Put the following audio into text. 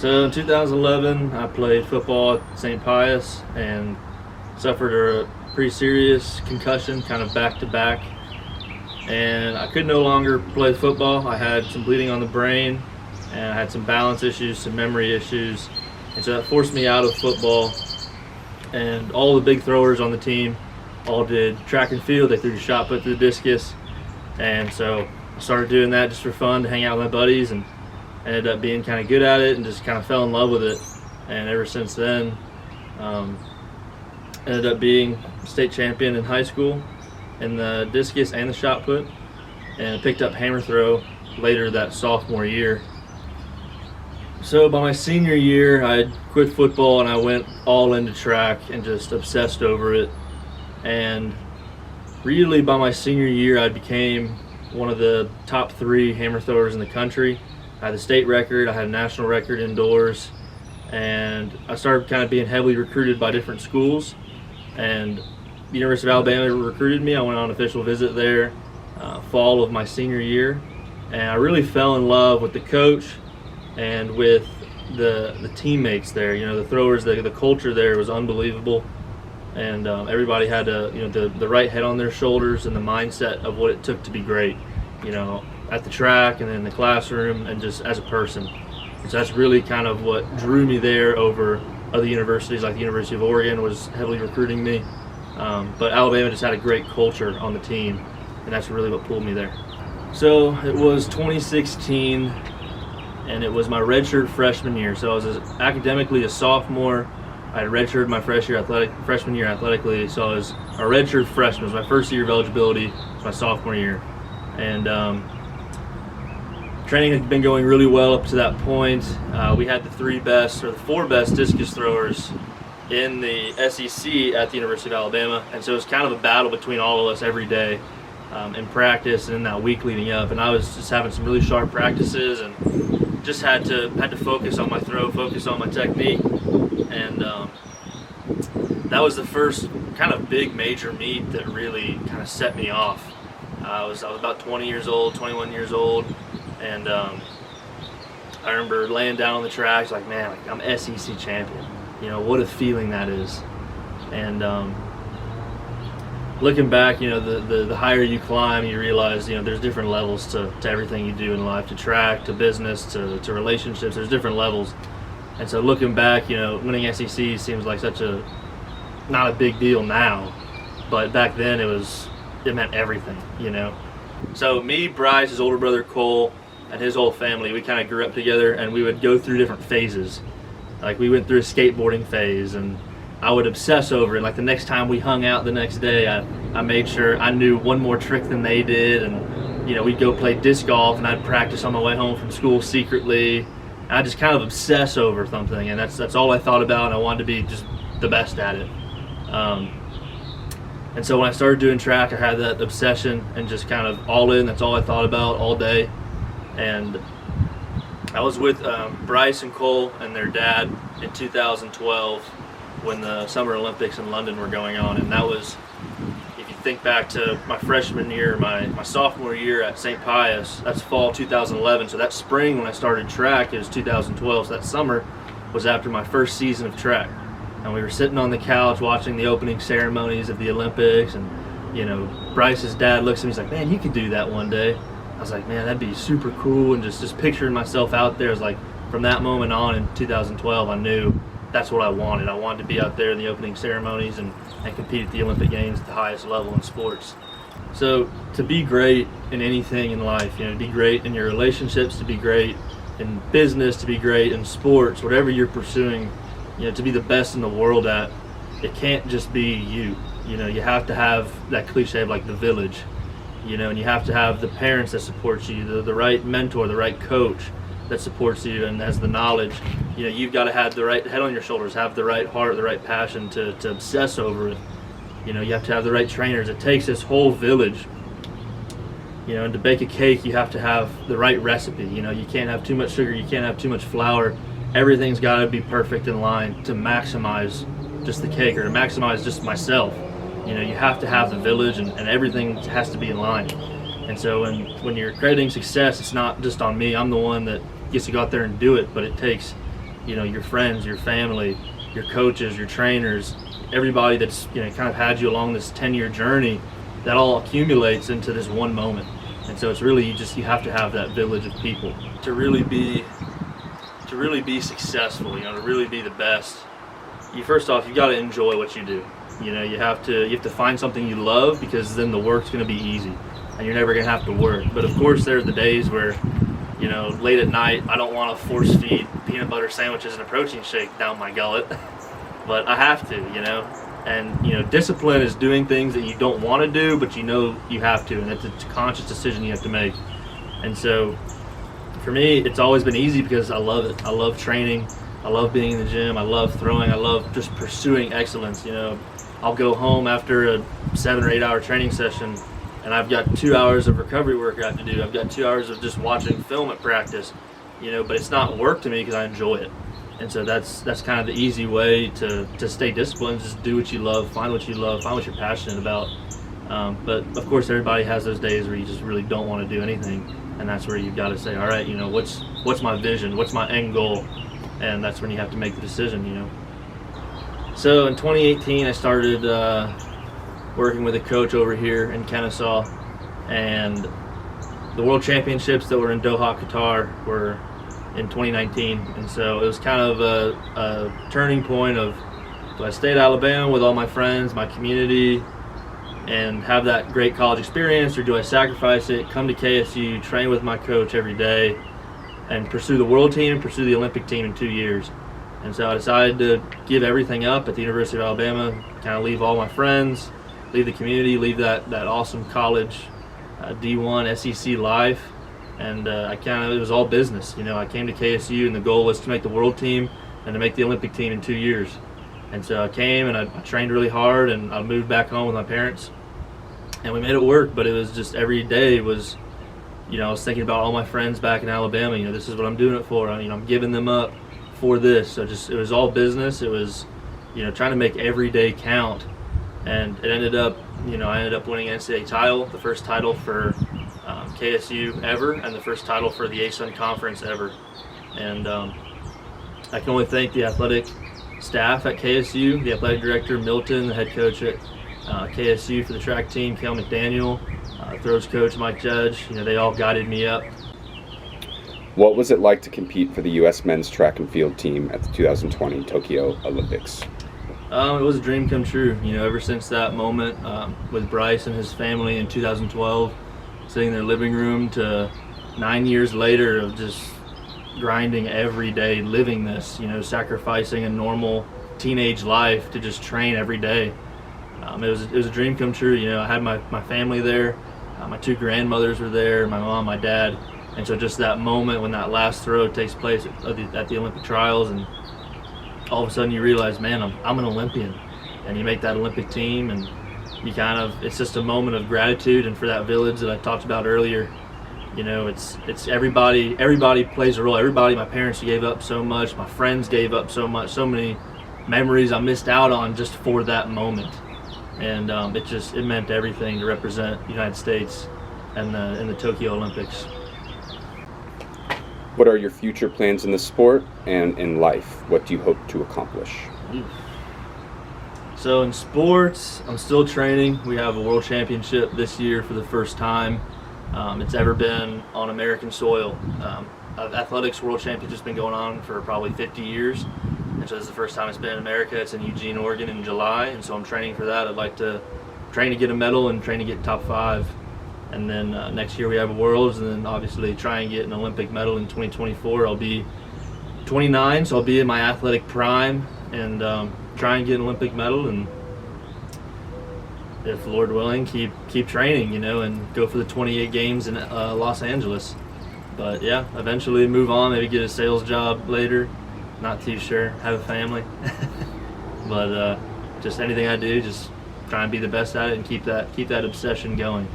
So in 2011, I played football at St. Pius and suffered a pretty serious concussion, kind of back to back. And I could no longer play football. I had some bleeding on the brain, and I had some balance issues, some memory issues. And so that forced me out of football. And all the big throwers on the team all did track and field. They threw the shot put, through the discus. And so I started doing that just for fun, to hang out with my buddies, and ended up being kind of good at it and just kind of fell in love with it. And ever since then, ended up being state champion in high school in the discus and the shot put, and picked up hammer throw later that sophomore year. So by my senior year, I quit football and I went all into track and just obsessed over it. And really by my senior year, I became one of the top 3 hammer throwers in the country. I had the state record, I had a national record indoors, and I started kind of being heavily recruited by different schools. And the University of Alabama recruited me. I went on an official visit there fall of my senior year, and I really fell in love with the coach and with the teammates there. You know, the throwers, the culture there was unbelievable, and everybody had the right head on their shoulders and the mindset of what it took to be great, you know, at the track and in the classroom and just as a person. And so that's really kind of what drew me there over other universities, like the University of Oregon was heavily recruiting me. But Alabama just had a great culture on the team, and that's really what pulled me there. So it was 2016, and it was my redshirt freshman year. So I was academically a sophomore. I had redshirted my freshman year athletically, so I was a redshirt freshman. It was my first year of eligibility. It was my sophomore year. And training had been going really well up to that point. We had the 4 best discus throwers in the SEC at the University of Alabama, and so it was kind of a battle between all of us every day in practice and in that week leading up. And I was just having some really sharp practices and just had to focus on my throw, focus on my technique. And that was the first kind of big major meet that really kind of set me off. I was about 21 years old, and I remember laying down on the tracks like, man, like, I'm SEC champion. You know, what a feeling that is. And looking back, you know, the higher you climb, you realize, you know, there's different levels to everything you do in life, to track, to business, to relationships. There's different levels. And so looking back, you know, winning SEC seems like not a big deal now, but back then it meant everything, you know. So me, Bryce, his older brother Cole, and his whole family, we kind of grew up together, and we would go through different phases. Like we went through a skateboarding phase, and I would obsess over it. Like the next time we hung out the next day, I made sure I knew one more trick than they did, and you know, we'd go play disc golf, and I'd practice on my way home from school secretly. And I just kind of obsess over something, and that's all I thought about, and I wanted to be just the best at it. And so when I started doing track, I had that obsession and just kind of all in. That's all I thought about all day. And I was with Bryce and Cole and their dad in 2012 when the Summer Olympics in London were going on. And that was, if you think back to my freshman year, my sophomore year at St. Pius, that's fall 2011. So that spring when I started track, it was 2012. So that summer was after my first season of track. And we were sitting on the couch watching the opening ceremonies of the Olympics, and you know, Bryce's dad looks at me, he's like, man, you could do that one day. I was like, man, that'd be super cool, and just picturing myself out there. It was like, from that moment on in 2012, I knew that's what I wanted. I wanted to be out there in the opening ceremonies and compete at the Olympic Games at the highest level in sports. So to be great in anything in life, you know, to be great in your relationships, to be great in business, to be great in sports, whatever you're pursuing, you know, to be the best in the world at, it can't just be you. You know, you have to have that cliche of like the village, you know, and you have to have the parents that support you, the right mentor, the right coach that supports you and has the knowledge. You know, you've got to have the right head on your shoulders, have the right heart, the right passion to obsess over it. You know, you have to have the right trainers. It takes this whole village. You know, and to bake a cake, you have to have the right recipe. You know, you can't have too much sugar, you can't have too much flour. Everything's got to be perfect in line to maximize just the cake, or to maximize just myself. You know, you have to have the village, and everything has to be in line. And so when you're creating success, it's not just on me. I'm the one that gets to go out there and do it, but it takes your friends, your family, your coaches, your trainers, everybody that's kind of had you along this 10-year journey, that all accumulates into this one moment. And so it's really you have to have that village of people to really be successful, to really be the best. First off, you got to enjoy what you do. You have to find something you love, because then the work's going to be easy and you're never going to have to work. But of course there are the days where late at night I don't want to force feed peanut butter sandwiches and a protein shake down my gullet, but I have to, and discipline is doing things that you don't want to do but you have to, and it's a conscious decision you have to make. And so for me, it's always been easy because I love it. I love training, I love being in the gym, I love throwing, I love just pursuing excellence. I'll go home after a 7 or 8 hour training session and I've got 2 hours of recovery work I have to do. I've got 2 hours of just watching film at practice, but it's not work to me because I enjoy it. And so that's kind of the easy way to stay disciplined. Just do what you love, find what you love, find what you're passionate about. But of course, everybody has those days where you just really don't want to do anything, and that's where you've got to say, all right, what's my vision, what's my end goal, and that's when you have to make the decision. So in 2018, I started working with a coach over here in Kennesaw, and the World Championships that were in Doha, Qatar, were in 2019, and so it was kind of a turning point of, do I stay at Alabama with all my friends, my community, and have that great college experience, or do I sacrifice it, come to KSU, train with my coach every day, and pursue the world team and pursue the Olympic team in 2 years? And so I decided to give everything up at the University of Alabama, kind of leave all my friends, leave the community, leave that awesome college D1 SEC life, and it was all business. I came to KSU and the goal was to make the world team and to make the Olympic team in 2 years. And so I came and I trained really hard, and I moved back home with my parents, and we made it work. But it was just every day was, I was thinking about all my friends back in Alabama. This is what I'm doing it for. I'm giving them up for this. So it was all business. It was, trying to make every day count. And it ended up, I ended up winning an NCAA title, the first title for KSU ever, and the first title for the ASUN Conference ever. And I can only thank the athletic staff at KSU, the athletic director Milton, the head coach at KSU for the track team, Cale McDaniel, throws coach Mike Judge. They all guided me up. What was it like to compete for the U.S. men's track and field team at the 2020 Tokyo Olympics? It was a dream come true. Ever since that moment with Bryce and his family in 2012, sitting in their living room, to 9 years later of just grinding every day, living this, sacrificing a normal teenage life to just train every day. It was a dream come true. I had my family there, my two grandmothers were there, my mom, my dad, and so just that moment when that last throw takes place at the Olympic trials, and all of a sudden you realize, man, I'm an Olympian, and you make that Olympic team, and it's just a moment of gratitude. And for that village that I talked about earlier, it's everybody plays a role. My parents gave up so much, my friends gave up so much, so many memories I missed out on just for that moment. And it meant everything to represent the United States in the Tokyo Olympics. What are your future plans in the sport and in life? What do you hope to accomplish? So in sports, I'm still training. We have a world championship this year for the first time it's ever been on American soil. Athletics World Championship's been going on for probably 50 years, and so this is the first time it's been in America. It's in Eugene, Oregon in July, and so I'm training for that. I'd like to train to get a medal and train to get top 5. And then next year we have a Worlds, and then obviously try and get an Olympic medal in 2024. I'll be 29, so I'll be in my athletic prime, and try and get an Olympic medal, and if Lord willing, keep training, and go for the 28 games in Los Angeles. But yeah, eventually move on, maybe get a sales job later. Not too sure. Have a family. But just anything I do, just try and be the best at it and keep that obsession going.